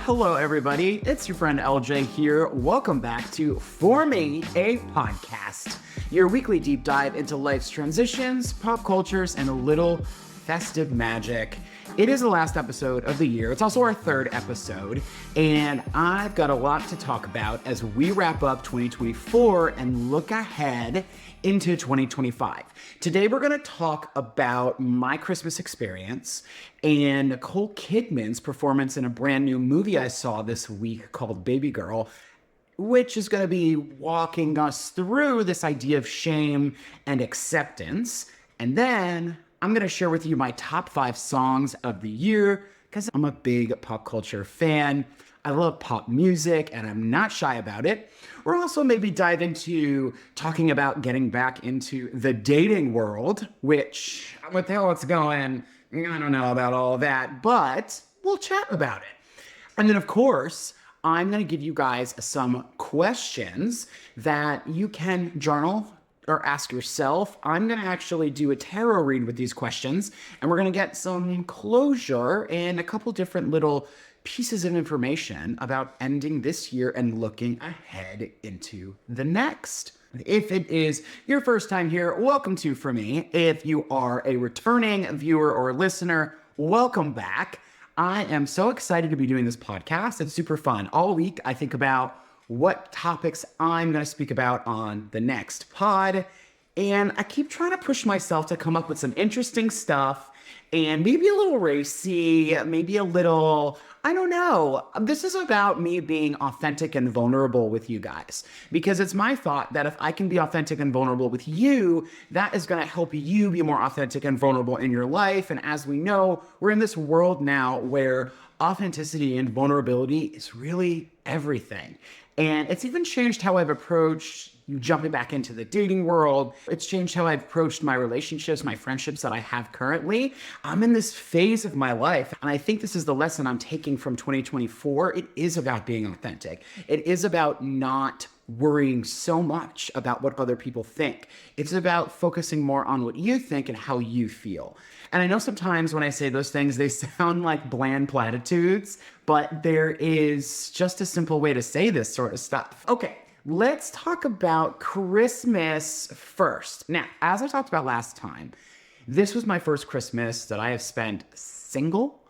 Hello, everybody. It's your friend LJ here. Welcome back to For Me, a podcast, your weekly deep dive into life's transitions, pop cultures, and a little festive magic. It is the last episode of the year. It's also our third episode, and I've got a lot to talk about as we wrap up 2024 and look ahead into 2025. Today, we're going to talk about my Christmas experience and Nicole Kidman's performance in a brand new movie I saw this week called Baby Girl, which is going to be walking us through this idea of shame and acceptance. And then I'm going to share with you my top 5 songs of the year because I'm a big pop culture fan. I love pop music and I'm not shy about it. We're also maybe dive into talking about getting back into the dating world, which with the hell it's going, I don't know about all of that, but we'll chat about it. And then of course, I'm going to give you guys some questions that you can journal or ask yourself. I'm going to actually do a tarot read with these questions, and we're going to get some closure and a couple different little pieces of information about ending this year and looking ahead into the next. If it is your first time here, welcome to For Me. If you are a returning viewer or listener, welcome back. I am so excited to be doing this podcast. It's super fun. All week, I think about what topics I'm going to speak about on the next pod. And I keep trying to push myself to come up with some interesting stuff and maybe a little racy, maybe a little, I don't know. This is about me being authentic and vulnerable with you guys, because it's my thought that if I can be authentic and vulnerable with you, that is going to help you be more authentic and vulnerable in your life. And as we know, we're in this world now where authenticity and vulnerability is really everything. And it's even changed how I've approached jumping back into the dating world. It's changed how I've approached my relationships, my friendships that I have currently. I'm in this phase of my life, and I think this is the lesson I'm taking from 2024. It is about being authentic. It is about not worrying so much about what other people think. It's about focusing more on what you think and how you feel. And I know sometimes when I say those things, they sound like bland platitudes, but there is just a simple way to say this sort of stuff. Okay, let's talk about Christmas first. Now, as I talked about last time, this was my first Christmas that I have spent single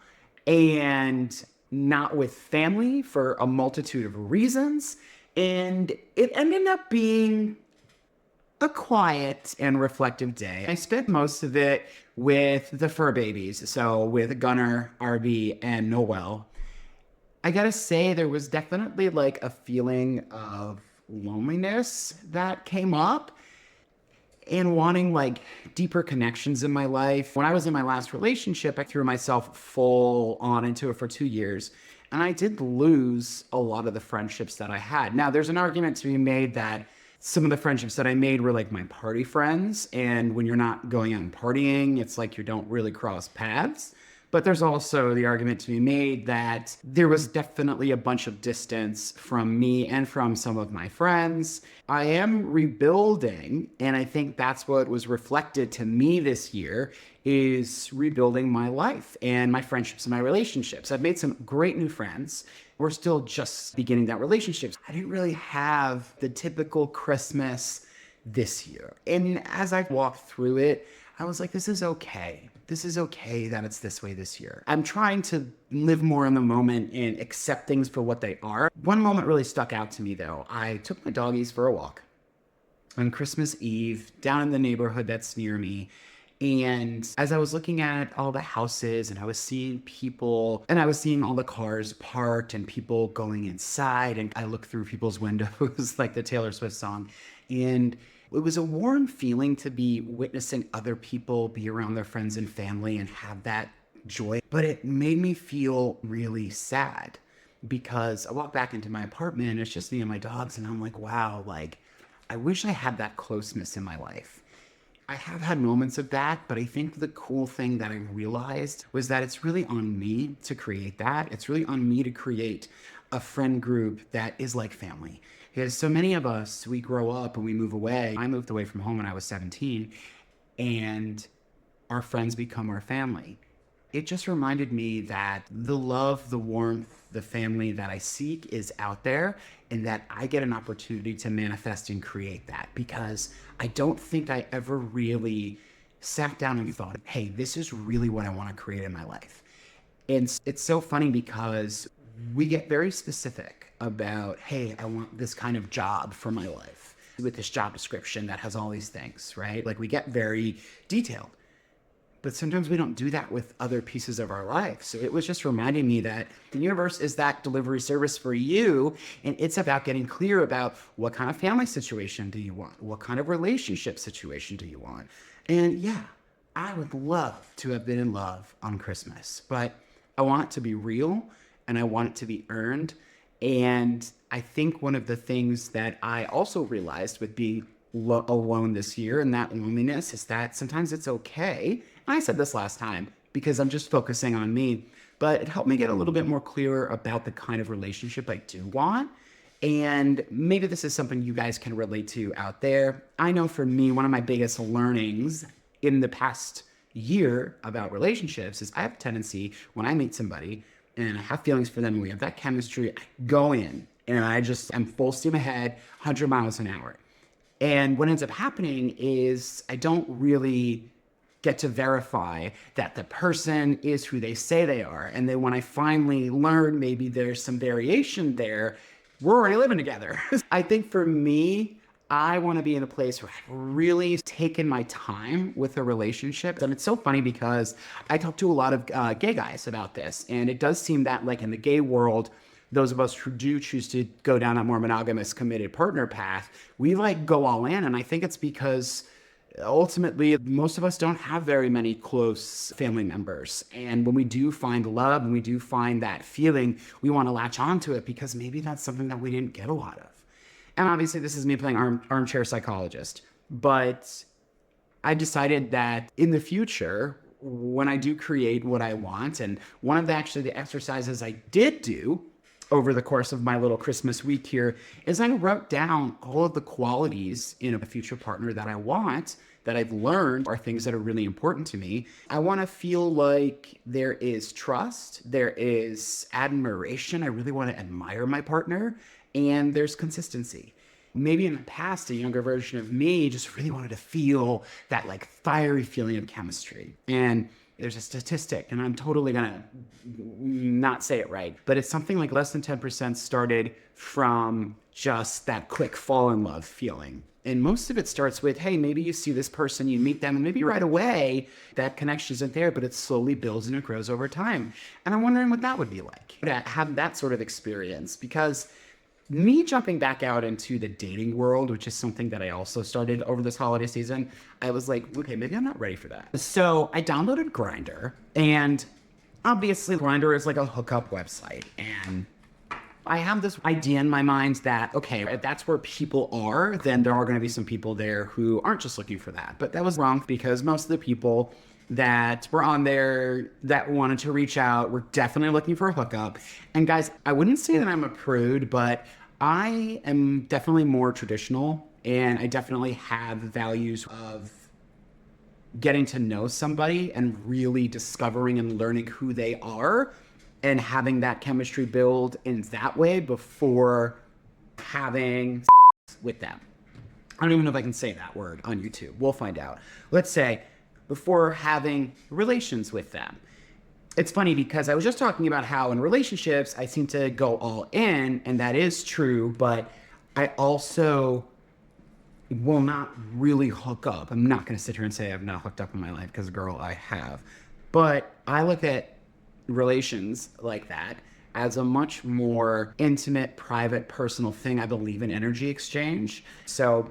and not with family for a multitude of reasons. And it ended up being a quiet and reflective day. I spent most of it with the fur babies, so with Gunnar, Arby, and Noel. I gotta say, there was definitely like a feeling of loneliness that came up and wanting like deeper connections in my life. When I was in my last relationship, I threw myself full on into it for 2 years. And I did lose a lot of the friendships that I had. Now, there's an argument to be made that some of the friendships that I made were like my party friends. And when you're not going out and partying, it's like you don't really cross paths. But there's also the argument to be made that there was definitely a bunch of distance from me and from some of my friends. I am rebuilding, and I think that's what was reflected to me this year, is rebuilding my life and my friendships and my relationships. I've made some great new friends. We're still just beginning that relationship. I didn't really have the typical Christmas this year. And as I walked through it, I was like, this is okay. This is okay that it's this way this year. I'm trying to live more in the moment and accept things for what they are. One moment really stuck out to me though. I took my doggies for a walk on Christmas Eve down in the neighborhood that's near me. And as I was looking at all the houses and I was seeing people and I was seeing all the cars parked and people going inside, and I looked through people's windows like the Taylor Swift song, and it was a warm feeling to be witnessing other people be around their friends and family and have that joy. But it made me feel really sad because I walked back into my apartment and it's just me and my dogs, and I'm like, wow, like I wish I had that closeness in my life. I have had moments of that, but I think the cool thing that I realized was that it's really on me to create that. It's really on me to create a friend group that is like family. Because so many of us, we grow up and we move away. I moved away from home when I was 17, and our friends become our family. it just reminded me that the love, the warmth, the family that I seek is out there, and that I get an opportunity to manifest and create that, because I don't think I ever really sat down and thought, hey, this is really what I want to create in my life. And it's so funny because we get very specific about, hey, I want this kind of job for my life with this job description that has all these things, right? Like, we get very detailed. But sometimes we don't do that with other pieces of our life. So it was just reminding me that the universe is that delivery service for you. And it's about getting clear about what kind of family situation do you want? What kind of relationship situation do you want? And yeah, I would love to have been in love on Christmas, but I want it to be real and I want it to be earned. And I think one of the things that I also realized with being alone this year and that loneliness is that sometimes it's okay. And I said this last time because I'm just focusing on me, but it helped me get a little bit more clear about the kind of relationship I do want. And maybe this is something you guys can relate to out there. I know for me, one of my biggest learnings in the past year about relationships is I have a tendency when I meet somebody and I have feelings for them and we have that chemistry, I go in and I'm full steam ahead, 100 miles an hour. And what ends up happening is I don't really get to verify that the person is who they say they are. And then when I finally learn maybe there's some variation there, we're already living together. I think for me, I want to be in a place where I've really taken my time with a relationship. And it's so funny because I talk to a lot of gay guys about this. And it does seem that, like, in the gay world, those of us who do choose to go down a more monogamous, committed partner path, we like go all in. And I think it's because ultimately most of us don't have very many close family members. And when we do find love and we do find that feeling, we want to latch onto it because maybe that's something that we didn't get a lot of. And obviously this is me playing armchair psychologist, but I decided that in the future, when I do create what I want, and one of the exercises I did do over the course of my little Christmas week here is I wrote down all of the qualities in a future partner that I want, that I've learned are things that are really important to me. I want to feel like there is trust, there is admiration. I really want to admire my partner, and there's consistency. Maybe in the past, a younger version of me just really wanted to feel that like fiery feeling of chemistry. And there's a statistic, and I'm totally gonna not say it right, but it's something like less than 10% started from just that quick fall in love feeling. And most of it starts with, hey, maybe you see this person, you meet them, and maybe right away that connection isn't there, but it slowly builds and it grows over time. And I'm wondering what that would be like to have that sort of experience, because me jumping back out into the dating world, which is something that I also started over this holiday season, I was like, okay, maybe I'm not ready for that. So I downloaded Grindr, and obviously Grindr is like a hookup website. And I have this idea in my mind that, okay, if that's where people are, then there are going to be some people there who aren't just looking for that. But that was wrong, because most of the people that were on there that wanted to reach out were definitely looking for a hookup. And guys, I wouldn't say that I'm a prude, but I am definitely more traditional, and I definitely have values of getting to know somebody and really discovering and learning who they are and having that chemistry build in that way before having with them. I don't even know if I can say that word on YouTube. We'll find out. Let's say before having relations with them. It's funny because I was just talking about how in relationships, I seem to go all in, and that is true, but I also will not really hook up. I'm not going to sit here and say I've not hooked up in my life, because, girl, I have. But I look at relations like that as a much more intimate, private, personal thing. I believe in energy exchange. So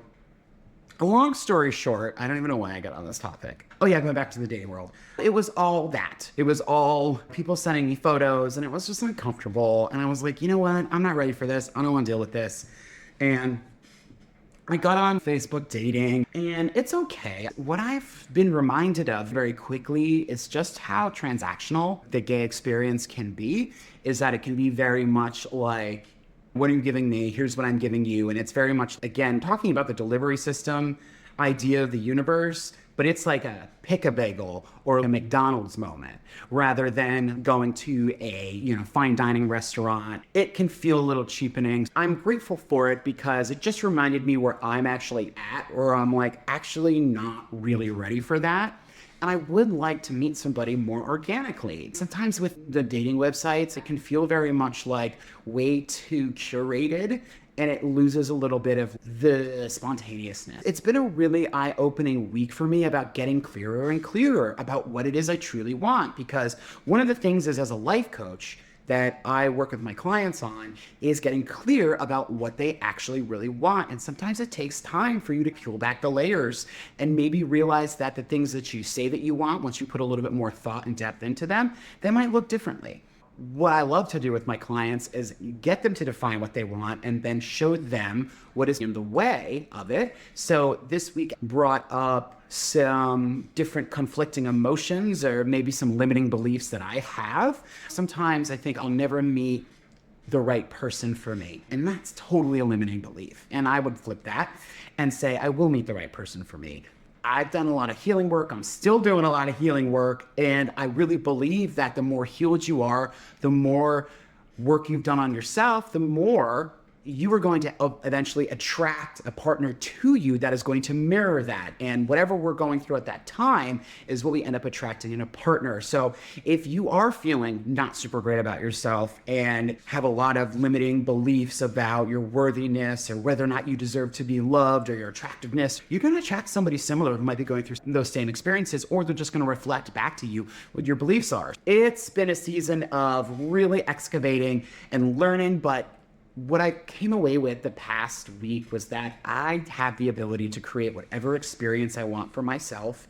a long story short, I don't even know why I got on this topic. Oh yeah, going back to the dating world. It was all that. It was all people sending me photos, and it was just uncomfortable. And I was like, you know what? I'm not ready for this. I don't want to deal with this. And I got on Facebook dating, and it's okay. What I've been reminded of very quickly is just how transactional the gay experience can be, is that it can be very much like, what are you giving me? Here's what I'm giving you. And it's very much, again, talking about the delivery system idea of the universe. but it's like a pick a bagel or a McDonald's moment rather than going to a, fine dining restaurant. It can feel a little cheapening. I'm grateful for it because it just reminded me where I'm actually at, or I'm like actually not really ready for that. And I would like to meet somebody more organically. Sometimes with the dating websites, it can feel very much like way too curated, and it loses a little bit of the spontaneousness. It's been a really eye-opening week for me about getting clearer and clearer about what it is I truly want. Because one of the things is, as a life coach, that I work with my clients on is getting clear about what they actually really want. And sometimes it takes time for you to peel back the layers and maybe realize that the things that you say that you want, once you put a little bit more thought and depth into them, they might look differently. What I love to do with my clients is get them to define what they want and then show them what is in the way of it. So this week brought up some different conflicting emotions or maybe some limiting beliefs that I have. Sometimes I think I'll never meet the right person for me, and that's totally a limiting belief. And I would flip that and say, I will meet the right person for me. I've done a lot of healing work. I'm still doing a lot of healing work. And I really believe that the more healed you are, the more work you've done on yourself, the more you are going to eventually attract a partner to you that is going to mirror that. And whatever we're going through at that time is what we end up attracting in a partner. So if you are feeling not super great about yourself and have a lot of limiting beliefs about your worthiness or whether or not you deserve to be loved or your attractiveness, you're going to attract somebody similar who might be going through those same experiences, or they're just going to reflect back to you what your beliefs are. It's been a season of really excavating and learning, but what I came away with the past week was that I have the ability to create whatever experience I want for myself.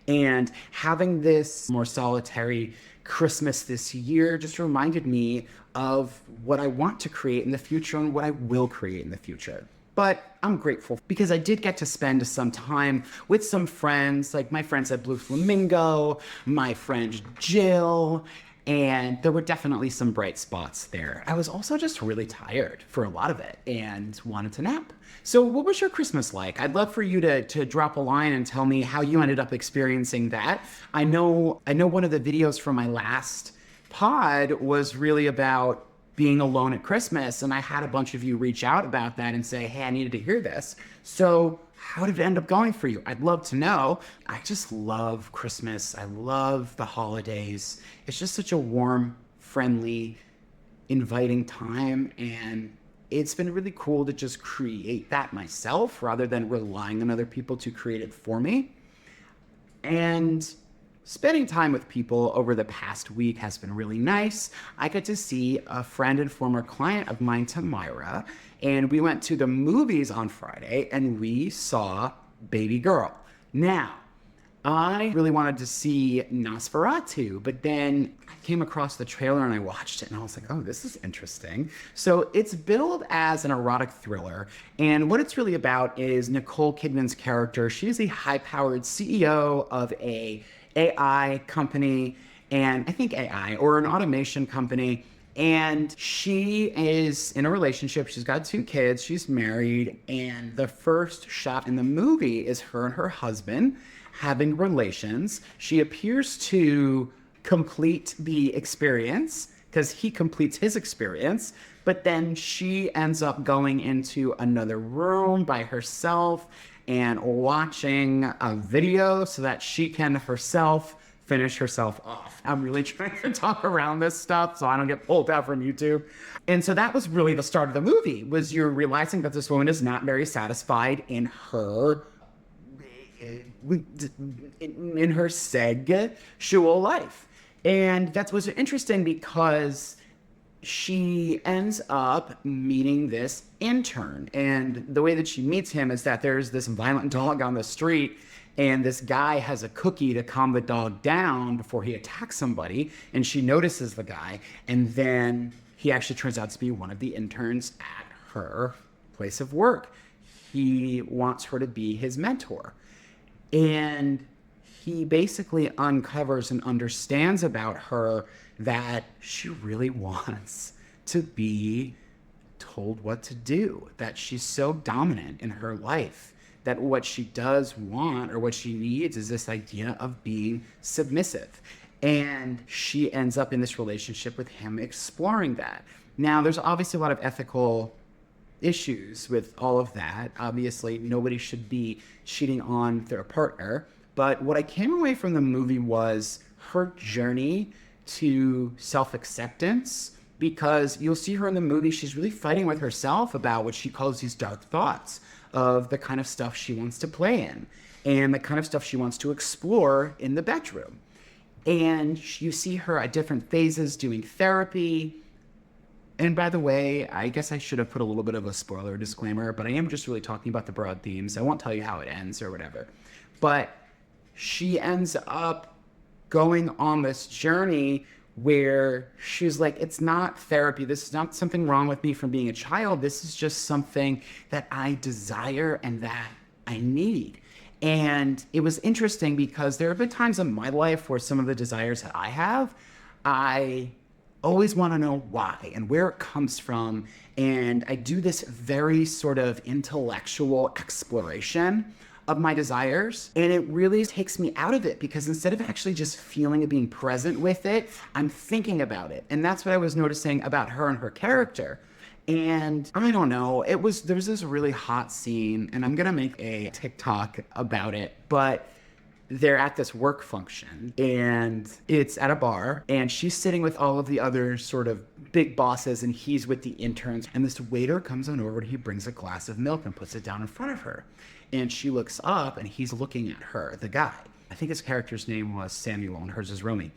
And having this more solitary Christmas this year just reminded me of what I want to create in the future and what I will create in the future. But I'm grateful because I did get to spend some time with some friends, like my friends at Blue Flamingo, my friend Jill, and there were definitely some bright spots there. I was also just really tired for a lot of it and wanted to nap. So what was your Christmas like? I'd love for you to drop a line and tell me how you ended up experiencing that. I know one of the videos from my last pod was really about being alone at Christmas, and I had a bunch of you reach out about that and say, hey, I needed to hear this. So how did it end up going for you? I'd love to know. I just love Christmas. I love the holidays. It's just such a warm, friendly, inviting time. And it's been really cool to just create that myself rather than relying on other people to create it for me. And spending time with people over the past week has been really nice. I got to see a friend and former client of mine, Tamira, and we went to the movies on Friday and we saw Baby Girl. Now, I really wanted to see Nosferatu, but then I came across the trailer and I watched it and I was like, oh, this is interesting. So it's billed as an erotic thriller, and what it's really about is Nicole Kidman's character. She's a high-powered CEO of a AI company, and I think AI or an automation company. And she is in a relationship. She's got 2 kids. She's married. And the first shot in the movie is her and her husband having relations. She appears to complete the experience because he completes his experience. But then she ends up going into another room by herself and watching a video so that she can herself finish herself off. I'm really trying to talk around this stuff so I don't get pulled out from YouTube. And so that was really the start of the movie, was you're realizing that this woman is not very satisfied in her sexual life. And that was interesting because she ends up meeting this intern. And the way that she meets him is that there's this violent dog on the street, and this guy has a cookie to calm the dog down before he attacks somebody. And she notices the guy, and then he actually turns out to be one of the interns at her place of work. He wants her to be his mentor. And he basically uncovers and understands about her that she really wants to be told what to do, that she's so dominant in her life that what she does want or what she needs is this idea of being submissive. And she ends up in this relationship with him exploring that. Now, there's obviously a lot of ethical issues with all of that. Obviously, nobody should be cheating on their partner. But what I came away from the movie was her journey to self-acceptance, because you'll see her in the movie, she's really fighting with herself about what she calls these dark thoughts of the kind of stuff she wants to play in and the kind of stuff she wants to explore in the bedroom. And you see her at different phases doing therapy. And by the way, I guess I should have put a little bit of a spoiler disclaimer, but I am just really talking about the broad themes. I won't tell you how it ends or whatever. But she ends up going on this journey where she's like, it's not therapy. This is not something wrong with me from being a child. This is just something that I desire and that I need. And it was interesting because there have been times in my life where some of the desires that I have, I always want to know why and where it comes from. And I do this very sort of intellectual exploration of my desires. And it really takes me out of it because instead of actually just feeling and being present with it, I'm thinking about it. And that's what I was noticing about her and her character. And I don't know, there's this really hot scene, and I'm gonna make a TikTok about it, but they're at this work function and it's at a bar and she's sitting with all of the other sort of big bosses and he's with the interns, and this waiter comes on over and he brings a glass of milk and puts it down in front of her. And she looks up and he's looking at her, the guy. I think his character's name was Samuel and hers is Romy.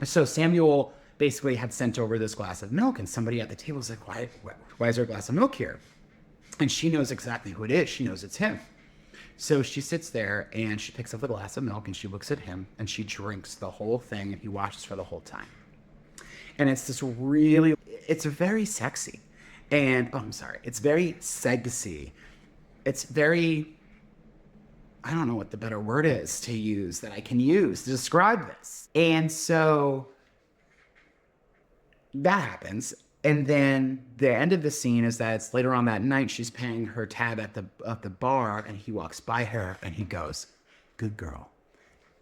So Samuel basically had sent over this glass of milk and somebody at the table was like, why is there a glass of milk here? And she knows exactly who it is. She knows it's him. So she sits there and she picks up the glass of milk and she looks at him and she drinks the whole thing and he watches her the whole time. And it's very sexy. And, it's very sexy. It's very, I don't know what the better word is to use that I can use to describe this. And so that happens. And then the end of the scene is that it's later on that night, she's paying her tab at the bar and he walks by her and he goes, "Good girl."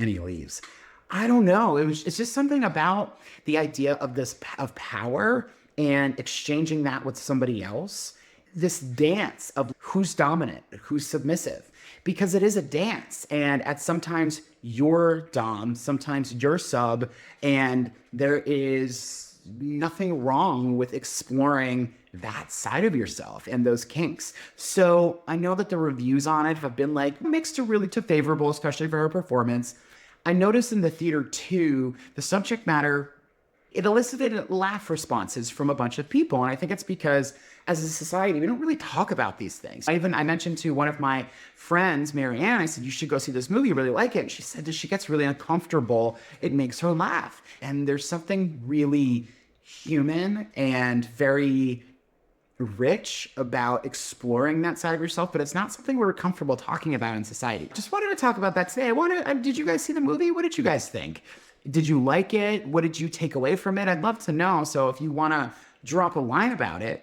And he leaves. I don't know. It's just something about the idea of power and exchanging that with somebody else. This dance of who's dominant, who's submissive, because it is a dance. And at sometimes you're dom, sometimes you're sub, and there is nothing wrong with exploring that side of yourself and those kinks. So I know that the reviews on it have been like mixed to favorable, especially for her performance. I noticed in the theater too, the subject matter, it elicited laugh responses from a bunch of people. And I think it's because as a society, we don't really talk about these things. I mentioned to one of my friends, Marianne, I said, you should go see this movie, you really like it. And she said that she gets really uncomfortable. It makes her laugh. And there's something really human and very rich about exploring that side of yourself, but it's not something we're comfortable talking about in society. Just wanted to talk about that today. Did you guys see the movie? What did you guys think? Did you like it? What did you take away from it? I'd love to know. So if you want to drop a line about it,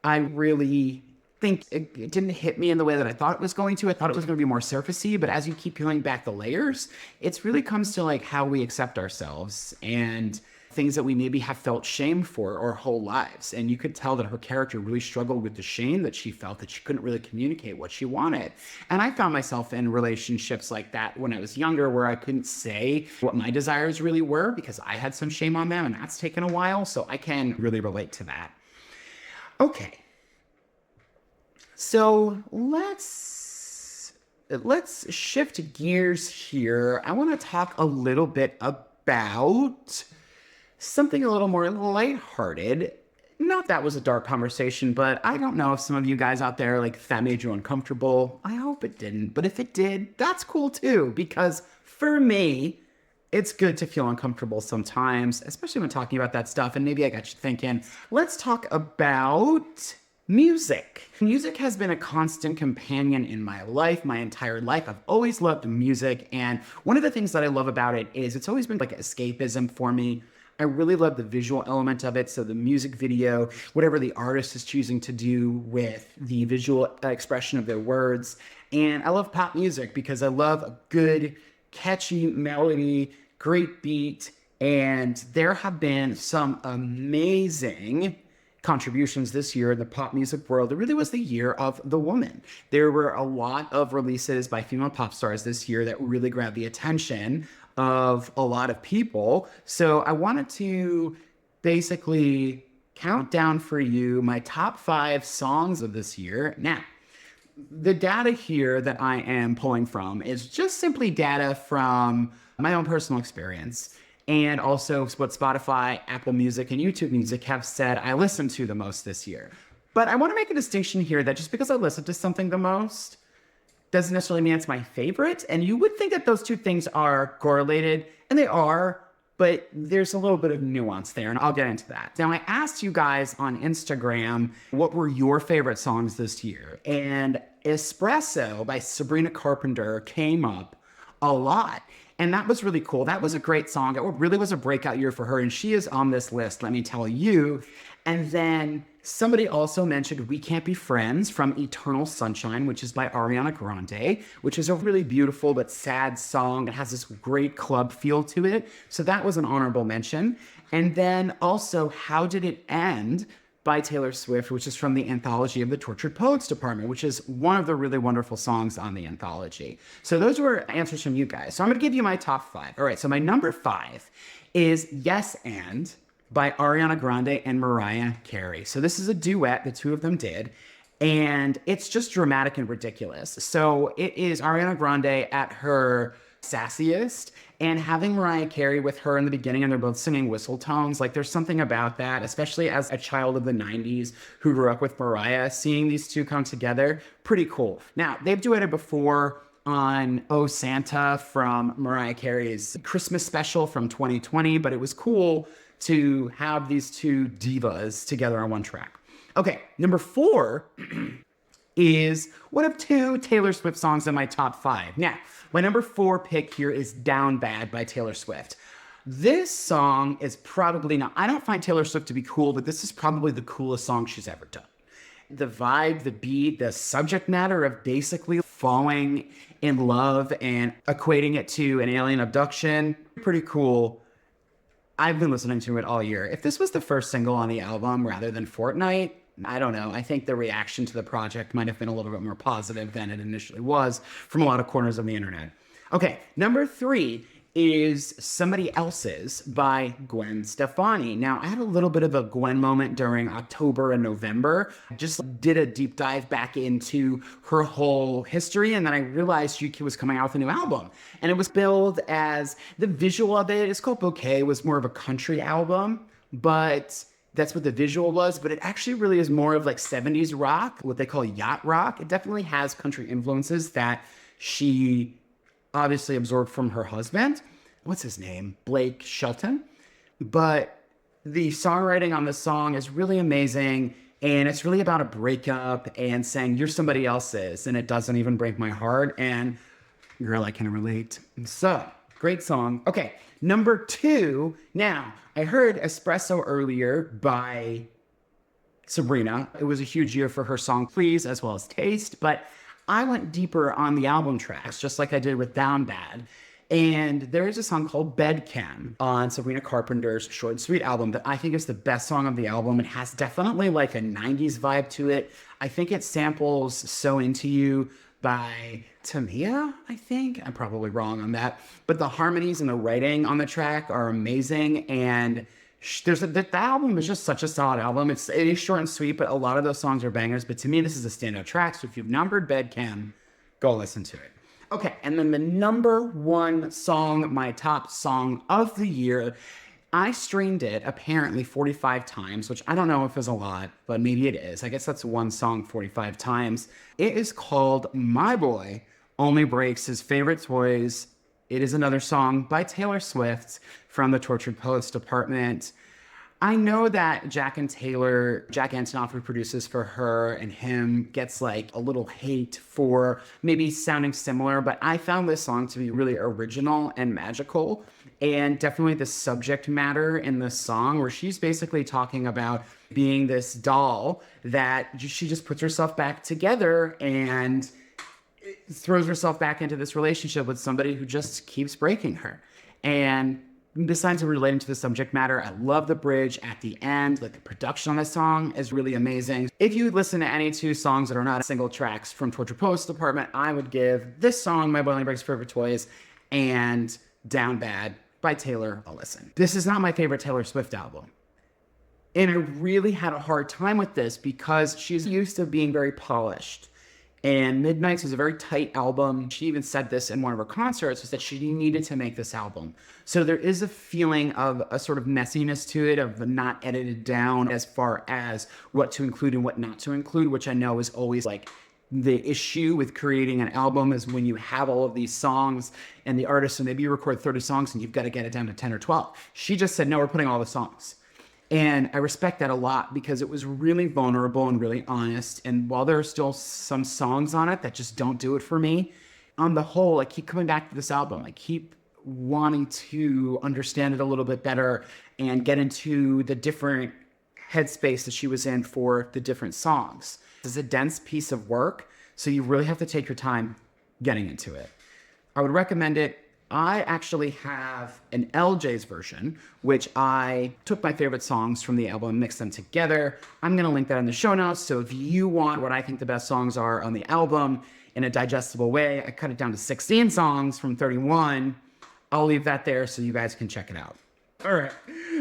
I really think it didn't hit me in the way that I thought it was going to. I thought it was going to be more surfacey, but as you keep peeling back the layers, it really comes to like how we accept ourselves and things that we maybe have felt shame for our whole lives. And you could tell that her character really struggled with the shame that she felt, that she couldn't really communicate what she wanted. And I found myself in relationships like that when I was younger, where I couldn't say what my desires really were because I had some shame on them, and that's taken a while. So I can really relate to that. Okay. So let's shift gears here. I want to talk a little bit about something a little more lighthearted. Not that was a dark conversation, but I don't know if some of you guys out there, like, if that made you uncomfortable. I hope it didn't. But if it did, that's cool too, because for me, it's good to feel uncomfortable sometimes, especially when talking about that stuff. And maybe I got you thinking, let's talk about music. Music has been a constant companion in my life, my entire life. I've always loved music. And one of the things that I love about it is it's always been like escapism for me. I really love the visual element of it. So the music video, whatever the artist is choosing to do with the visual expression of their words. And I love pop music because I love a good, catchy melody, great beat, and there have been some amazing contributions this year in the pop music world. It really was the year of the woman. There were a lot of releases by female pop stars this year that really grabbed the attention of a lot of people. So I wanted to basically count down for you my top 5 songs of this year. Now, the data here that I am pulling from is just simply data from my own personal experience and also what Spotify, Apple Music, and YouTube Music have said I listened to the most this year. But I want to make a distinction here that just because I listen to something the most doesn't necessarily mean it's my favorite. And you would think that those two things are correlated, and they are, but there's a little bit of nuance there, and I'll get into that. Now, I asked you guys on Instagram what were your favorite songs this year, and Espresso by Sabrina Carpenter came up a lot. And that was really cool. That was a great song. It really was a breakout year for her, and she is on this list, let me tell you. And then somebody also mentioned We Can't Be Friends from Eternal Sunshine, which is by Ariana Grande, which is a really beautiful but sad song. It has this great club feel to it. So that was an honorable mention. And then also How Did It End by Taylor Swift, which is from the anthology of the Tortured Poets Department, which is one of the really wonderful songs on the anthology. So those were answers from you guys. So I'm going to give you my top 5. All right, so my number 5 is Yes And by Ariana Grande and Mariah Carey. So this is a duet the two of them did, and it's just dramatic and ridiculous. So it is Ariana Grande at her sassiest, and having Mariah Carey with her in the beginning, and they're both singing whistle tones. Like, there's something about that, especially as a child of the 90s who grew up with Mariah, seeing these two come together, pretty cool. Now, they've duetted before on Oh Santa from Mariah Carey's Christmas special from 2020, but it was cool to have these two divas together on one track. Okay, number 4 is one of 2 Taylor Swift songs in my top 5. Now, my number 4 pick here is Down Bad by Taylor Swift. This song is probably not, I don't find Taylor Swift to be cool, but this is probably the coolest song she's ever done. The vibe, the beat, the subject matter of basically falling in love and equating it to an alien abduction, pretty cool. I've been listening to it all year. If this was the first single on the album rather than Fortnite, I don't know. I think the reaction to the project might have been a little bit more positive than it initially was from a lot of corners of the internet. Okay, number 3 is Somebody Else's by Gwen Stefani. Now, I had a little bit of a Gwen moment during October and November. I just did a deep dive back into her whole history, and then I realized she was coming out with a new album. And it was billed as, the visual of it, it's called Bouquet, was more of a country album, but that's what the visual was, but it actually really is more of like 70s rock, what they call yacht rock. It definitely has country influences that she obviously absorbed from her husband. What's his name? Blake Shelton. But the songwriting on the song is really amazing, and it's really about a breakup and saying you're somebody else's, and it doesn't even break my heart, and girl, I can relate. So, great song. Okay, number 2. Now, I heard Espresso earlier by Sabrina. It was a huge year for her song Please, as well as Taste, but I went deeper on the album tracks, just like I did with Down Bad. And there is a song called Bedcam on Sabrina Carpenter's Short and Sweet album that I think is the best song of the album. It has definitely like a 90s vibe to it. I think it samples So Into You by Tamia, I think. I'm probably wrong on that. But the harmonies and the writing on the track are amazing. And the album is just such a solid album. It is short and sweet, but a lot of those songs are bangers. But to me, this is a standout track. So if you've numbered Bedcam, go listen to it. Okay, and then the number 1 song, my top song of the year, I streamed it apparently 45 times, which I don't know if is a lot, but maybe it is. I guess that's one song 45 times. It is called My Boy Only Breaks His Favorite Toys. It is another song by Taylor Swift from the Tortured Poets Department. I know that Jack Antonoff, who produces for her and him, gets like a little hate for maybe sounding similar, but I found this song to be really original and magical, and definitely the subject matter in this song, where she's basically talking about being this doll that she just puts herself back together, and throws herself back into this relationship with somebody who just keeps breaking her. And besides relating to the subject matter, I love the bridge at the end. Like, the production on this song is really amazing. If you listen to any two songs that are not single tracks from Torture Post Department, I would give this song, My Boiling Breaks Forever Toys, and Down Bad by Taylor a listen. This is not my favorite Taylor Swift album. And I really had a hard time with this because she's used to being very polished. And Midnights was a very tight album. She even said this in one of her concerts, was that she needed to make this album. So there is a feeling of a sort of messiness to it, of not edited down as far as what to include and what not to include, which I know is always like the issue with creating an album, is when you have all of these songs and the artist, so maybe you record 30 songs and you've got to get it down to 10 or 12. She just said, no, we're putting all the songs. And I respect that a lot because it was really vulnerable and really honest. And while there are still some songs on it that just don't do it for me, on the whole, I keep coming back to this album. I keep wanting to understand it a little bit better and get into the different headspace that she was in for the different songs. It's a dense piece of work, so you really have to take your time getting into it. I would recommend it. I actually have an LJ's version, which I took my favorite songs from the album and mixed them together. I'm going to link that in the show notes. So if you want what I think the best songs are on the album in a digestible way, I cut it down to 16 songs from 31. I'll leave that there so you guys can check it out. All right.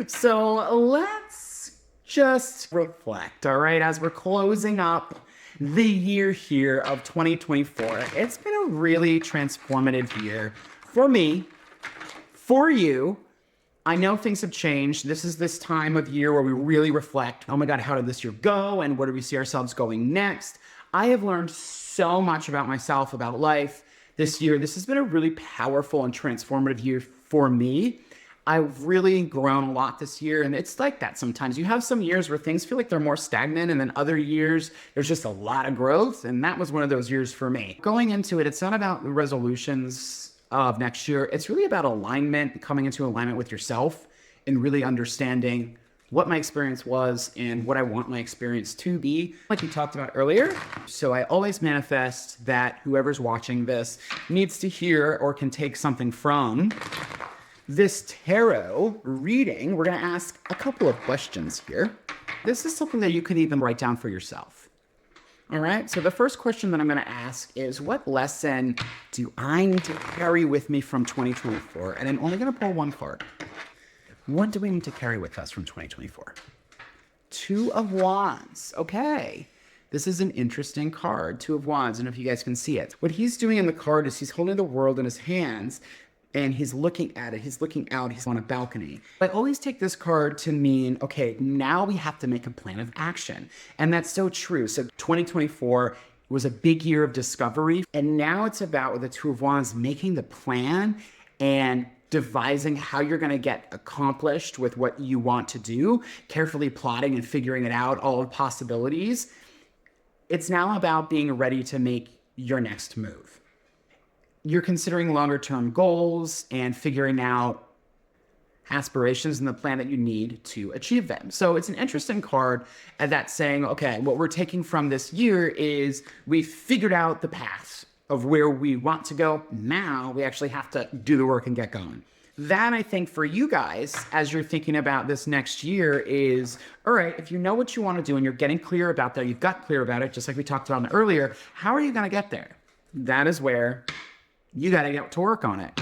So let's just reflect, all right, as we're closing up the year here of 2024. It's been a really transformative year. For me, for you. I know things have changed. This is this time of year where we really reflect, oh my God, how did this year go? And where do we see ourselves going next? I have learned so much about myself, about life this year. This has been a really powerful and transformative year for me. I've really grown a lot this year, and it's like that sometimes. You have some years where things feel like they're more stagnant, and then other years, there's just a lot of growth, and that was one of those years for me. Going into it, it's not about the resolutions of next year. It's really about alignment, coming into alignment with yourself and really understanding what my experience was and what I want my experience to be, like we talked about earlier. So I always manifest that whoever's watching this needs to hear or can take something from this tarot reading. We're going to ask a couple of questions here. This is something that you can even write down for yourself. All right, so the first question that I'm going to ask is, what lesson do I need to carry with me from 2024? And I'm only going to pull one card. What do we need to carry with us from 2024? Two of Wands. Okay, this is an interesting card, Two of Wands. I don't know if you guys can see it. What he's doing in the card is he's holding the world in his hands, and he's looking at it, he's looking out, he's on a balcony. I always take this card to mean, okay, now we have to make a plan of action. And that's so true. So 2024 was a big year of discovery. And now it's about, with the Two of Wands, making the plan and devising how you're gonna get accomplished with what you want to do, carefully plotting and figuring it out, all the possibilities. It's now about being ready to make your next move. You're considering longer term goals and figuring out aspirations and the plan that you need to achieve them. So it's an interesting card at that, saying, okay, what we're taking from this year is we've figured out the path of where we want to go. Now we actually have to do the work and get going. That, I think, for you guys, as you're thinking about this next year, is, all right, if you know what you want to do and you're getting clear about that, you've got clear about it, just like we talked about earlier, how are you going to get there? That is where you got to get to work on it.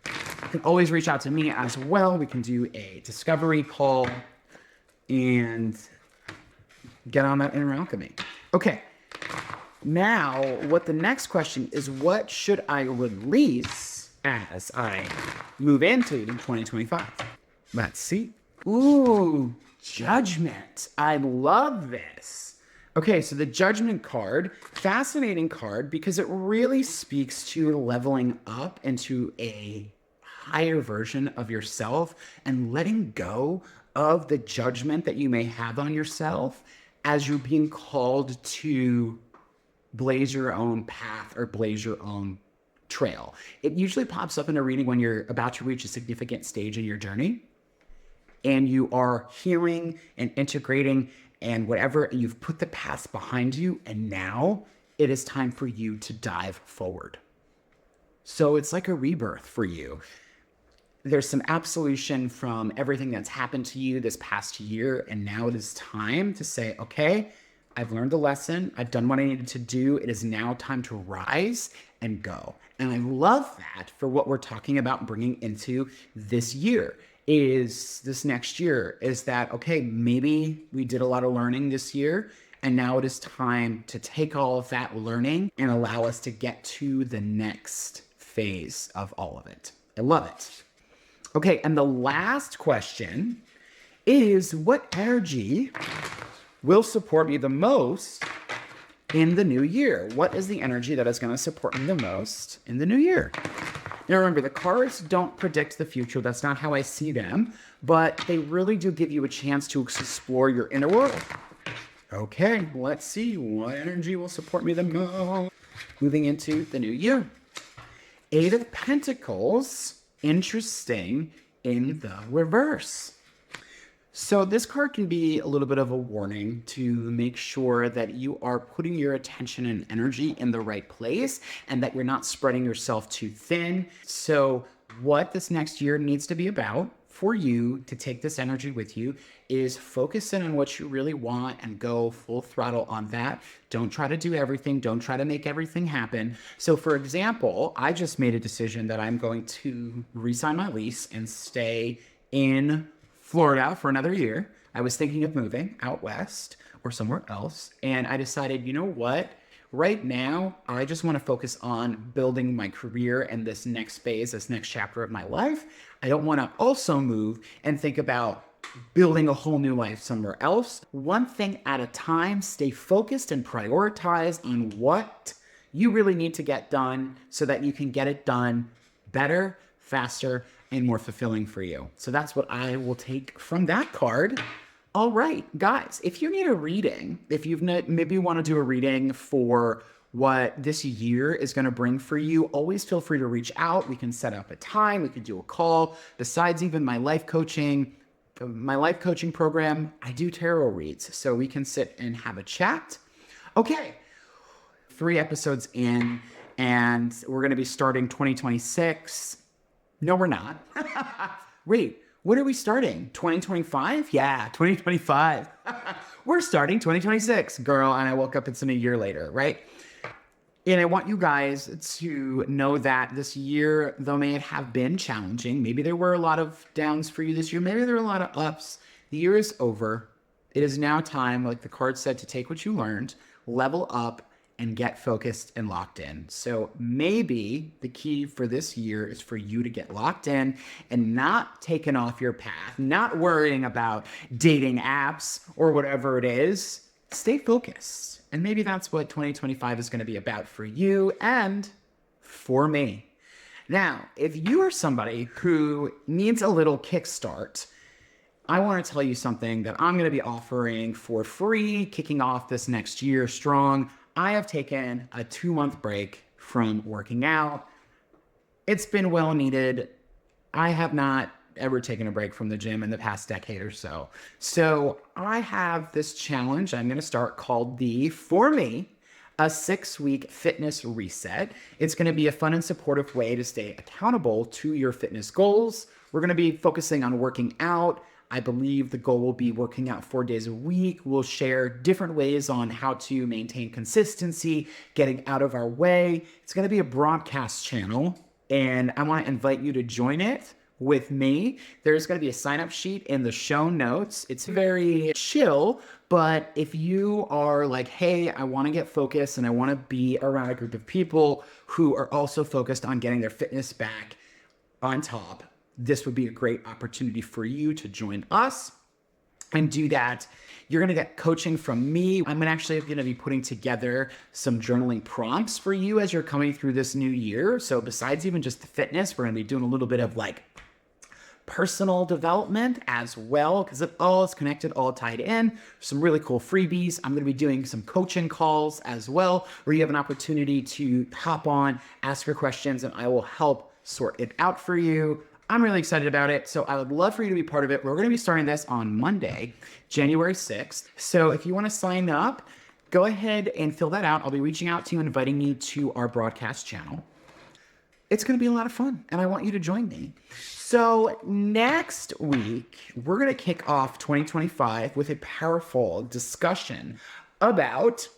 You can always reach out to me as well. We can do a discovery call and get on that inner alchemy. Okay. Now, what the next question is, what should I release as I move into 2025? Let's see. Ooh, Judgment. I love this. Okay, so the Judgment card, fascinating card, because it really speaks to leveling up into a higher version of yourself and letting go of the judgment that you may have on yourself as you're being called to blaze your own path or blaze your own trail. It usually pops up in a reading when you're about to reach a significant stage in your journey and you are hearing and integrating and whatever, and you've put the past behind you, and now it is time for you to dive forward. So it's like a rebirth for you. There's some absolution from everything that's happened to you this past year. And now it is time to say, okay, I've learned the lesson. I've done what I needed to do. It is now time to rise and go. And I love that for what we're talking about bringing into this year. Is this next year is that, okay, maybe we did a lot of learning this year, and now it is time to take all of that learning and allow us to get to the next phase of all of it. I love it. Okay, and the last question is, what energy will support me the most in the new year? What is the energy that is going to support me the most in the new year? Now remember, the cards don't predict the future. That's not how I see them, but they really do give you a chance to explore your inner world. Okay, let's see what energy will support me the most moving into the new year. 8 of Pentacles. Interesting in the reverse. So this card can be a little bit of a warning to make sure that you are putting your attention and energy in the right place and that you're not spreading yourself too thin. So what this next year needs to be about for you to take this energy with you is focus in on what you really want and go full throttle on that. Don't try to do everything. Don't try to make everything happen. So for example, I just made a decision that I'm going to re-sign my lease and stay in Florida for another year. I was thinking of moving out west or somewhere else. And I decided, you know what? Right now, I just want to focus on building my career and this next phase, this next chapter of my life. I don't want to also move and think about building a whole new life somewhere else. One thing at a time, stay focused and prioritize on what you really need to get done so that you can get it done better, faster, and more fulfilling for you. So that's what I will take from that card. All right, guys, if you need a reading, if you've maybe want to do a reading for what this year is going to bring for you, always feel free to reach out. We can set up a time. We can do a call. Besides even my life coaching program, I do tarot reads. So we can sit and have a chat. Okay, 3 episodes in, and we're going to be starting 2026. No, we're not. Wait, what are we starting? 2025? Yeah, 2025. We're starting 2026, girl. And I woke up, it's in a year later, right? And I want you guys to know that this year, though may have been challenging, maybe there were a lot of downs for you this year, maybe there were a lot of ups. The year is over. It is now time, like the card said, to take what you learned, level up, and get focused and locked in. So maybe the key for this year is for you to get locked in and not taken off your path, not worrying about dating apps or whatever it is. Stay focused. And maybe that's what 2025 is going to be about for you and for me. Now, if you are somebody who needs a little kickstart, I want to tell you something that I'm going to be offering for free, kicking off this next year strong. I have taken a 2-month break from working out. It's been well needed. I have not ever taken a break from the gym in the past decade or so. So I have this challenge I'm going to start called For Me, a 6-week fitness reset. It's going to be a fun and supportive way to stay accountable to your fitness goals. We're going to be focusing on working out. I believe the goal will be working out 4 days a week. We'll share different ways on how to maintain consistency, getting out of our way. It's going to be a broadcast channel, and I want to invite you to join it with me. There's going to be a sign-up sheet in the show notes. It's very chill, but if you are like, hey, I want to get focused and I want to be around a group of people who are also focused on getting their fitness back on top, this would be a great opportunity for you to join us and do that. You're going to get coaching from me. I'm actually going to be putting together some journaling prompts for you as you're coming through this new year. So besides even just the fitness, we're going to be doing a little bit of like personal development as well, because it all is connected, all tied in. Some really cool freebies. I'm going to be doing some coaching calls as well, where you have an opportunity to hop on, ask your questions, and I will help sort it out for you. I'm really excited about it, so I would love for you to be part of it. We're going to be starting this on Monday, January 6th. So if you want to sign up, go ahead and fill that out. I'll be reaching out to you and inviting you to our broadcast channel. It's going to be a lot of fun, and I want you to join me. So next week, we're going to kick off 2025 with a powerful discussion about...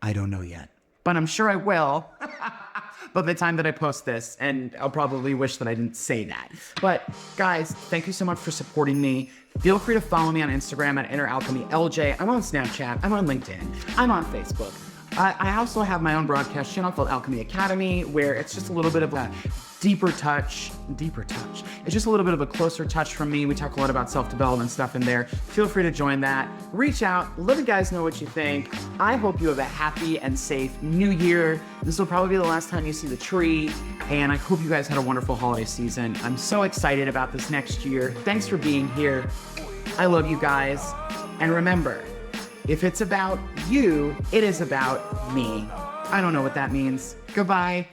I don't know yet, but I'm sure I will by the time that I post this, and I'll probably wish that I didn't say that. But guys, thank you so much for supporting me. Feel free to follow me on Instagram at InnerAlchemyLJ. I'm on Snapchat, I'm on LinkedIn, I'm on Facebook. I also have my own broadcast channel called Alchemy Academy, where it's just a little bit of a deeper touch. It's just a little bit of a closer touch from me. We talk a lot about self-development stuff in there. Feel free to join that. Reach out, let the guys know what you think. I hope you have a happy and safe new year. This will probably be the last time you see the tree, and I hope you guys had a wonderful holiday season. I'm so excited about this next year. Thanks for being here. I love you guys. And remember, if it's about you, it is about me. I don't know what that means. Goodbye.